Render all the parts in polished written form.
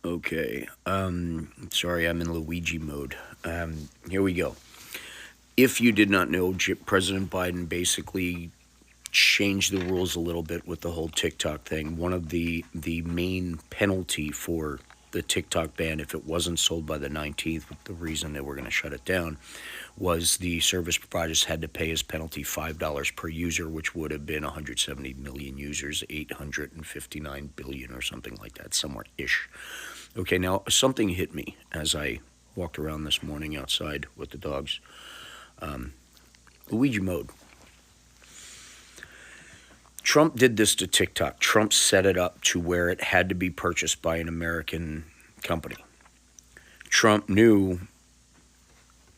Okay. Sorry, I'm in Luigi mode. Here we go. If you did not know, President Biden basically changed the rules a little bit with the whole TikTok thing. One of the main penalty for the TikTok ban, if it wasn't sold by the 19th, the reason that we're going to shut it down, was the service providers had to pay as penalty $5 per user, which would have been 170 million users, 859 billion or something like that, somewhere ish. Okay, now something hit me as I walked around this morning outside with the dogs. Luigi mode. Trump did this to TikTok. Trump set it up to where it had to be purchased by an American company. Trump knew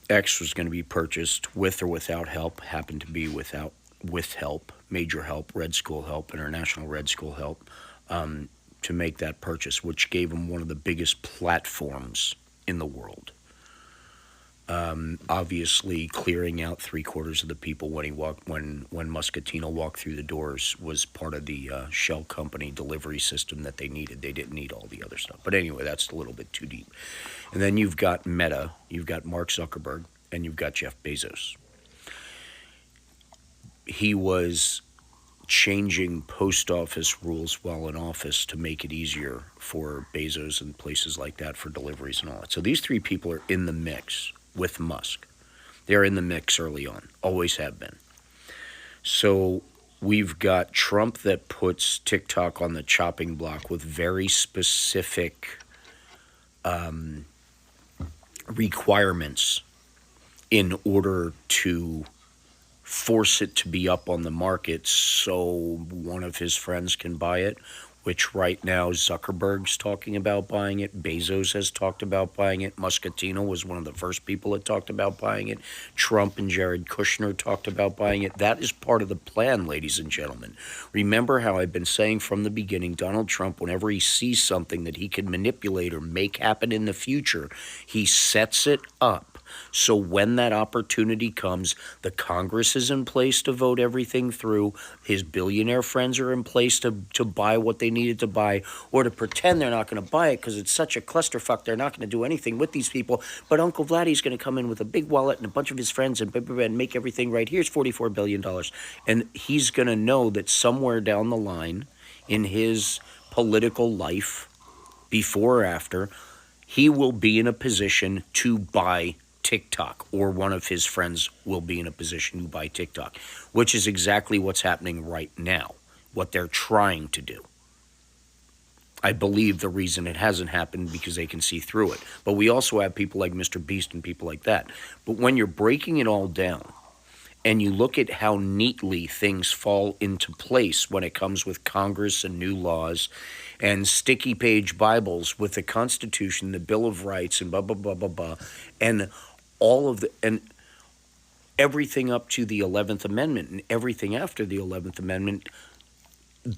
X was going to be purchased with or without help, happened to be with help, major help, Red School help, international Red School help, to make that purchase, which gave him one of the biggest platforms in the world. Obviously, clearing out 3/4 of the people when Muscatino walked through the doors was part of the shell company delivery system that they needed. They didn't need all the other stuff. But anyway, that's a little bit too deep. And then you've got Meta, you've got Mark Zuckerberg, and you've got Jeff Bezos. He was changing post office rules while in office to make it easier for Bezos and places like that for deliveries and all that. So these three people are in the mix with Musk. They're in the mix early on, always have been. So we've got Trump that puts TikTok on the chopping block with very specific requirements in order to force it to be up on the market so one of his friends can buy it, which right now Zuckerberg's talking about buying it. Bezos has talked about buying it. Muscatino was one of the first people that talked about buying it. Trump and Jared Kushner talked about buying it. That is part of the plan, ladies and gentlemen. Remember how I've been saying from the beginning, Donald Trump, whenever he sees something that he can manipulate or make happen in the future, he sets it up. So when that opportunity comes, the Congress is in place to vote everything through. His billionaire friends are in place to buy what they needed to buy, or to pretend they're not going to buy it because it's such a clusterfuck. They're not going to do anything with these people. But Uncle Vladdy's going to come in with a big wallet and a bunch of his friends and make everything right. Here's $44 billion. And he's going to know that somewhere down the line in his political life, before or after, he will be in a position to buy TikTok, or one of his friends will be in a position to buy TikTok, which is exactly what's happening right now, what they're trying to do. I believe the reason it hasn't happened because they can see through it. But we also have people like Mr. Beast and people like that. But when you're breaking it all down and you look at how neatly things fall into place when it comes with Congress and new laws and sticky page Bibles with the Constitution, the Bill of Rights, and blah, blah, blah, blah, blah, and all of and everything up to the 11th Amendment and everything after the 11th Amendment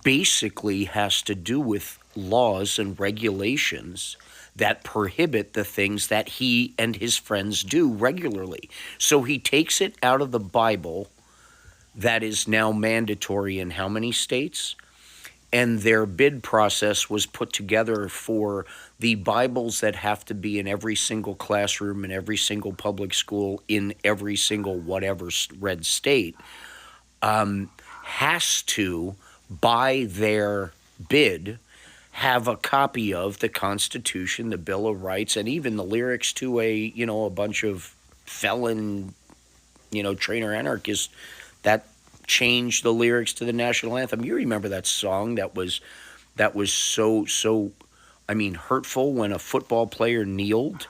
basically has to do with laws and regulations that prohibit the things that he and his friends do regularly. So he takes it out of the Bible that is now mandatory in how many states? And their bid process was put together for the Bibles that have to be in every single classroom, in every single public school, in every single whatever red state, has to, by their bid, have a copy of the Constitution, the Bill of Rights, and even the lyrics to a bunch of felon, trainer anarchists that changed the lyrics to the national anthem. You remember that song that was so hurtful when a football player kneeled?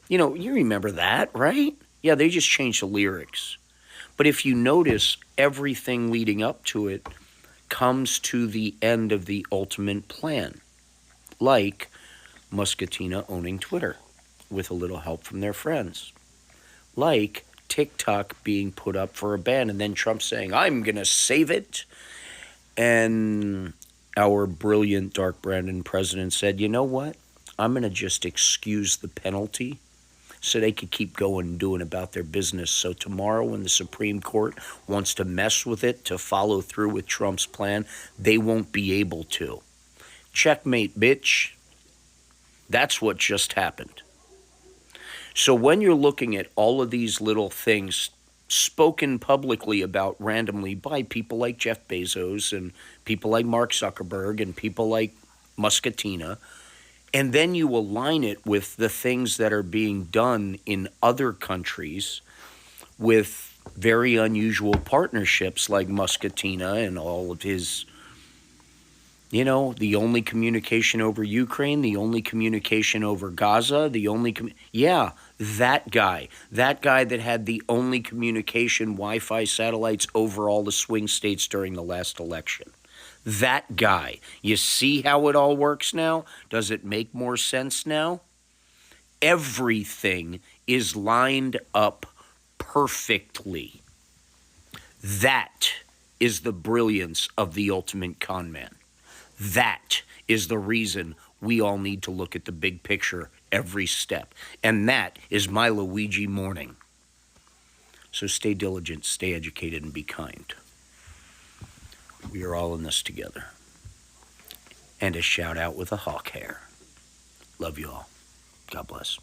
You remember that, right? Yeah, they just changed the lyrics. But if you notice, everything leading up to it comes to the end of the ultimate plan, like Muscatino owning Twitter with a little help from their friends, like TikTok being put up for a ban, and then Trump saying, I'm going to save it. And our brilliant Dark Brandon president said, you know what? I'm going to just excuse the penalty so they could keep going and doing about their business. So tomorrow when the Supreme Court wants to mess with it to follow through with Trump's plan, they won't be able to. Checkmate, bitch. That's what just happened. So when you're looking at all of these little things spoken publicly about randomly by people like Jeff Bezos and people like Mark Zuckerberg and people like Muscatina, and then you align it with the things that are being done in other countries with very unusual partnerships like Muscatina and all of his, the only communication over Ukraine, the only communication over Gaza, yeah, that guy that had the only communication Wi-Fi satellites over all the swing states during the last election. That guy. You see how it all works now? Does it make more sense now? Everything is lined up perfectly. That is the brilliance of the ultimate con man. That is the reason we all need to look at the big picture every step. And that is my Luigi morning. So stay diligent, stay educated, and be kind. We are all in this together. And a shout out with a hawk hair. Love you all. God bless.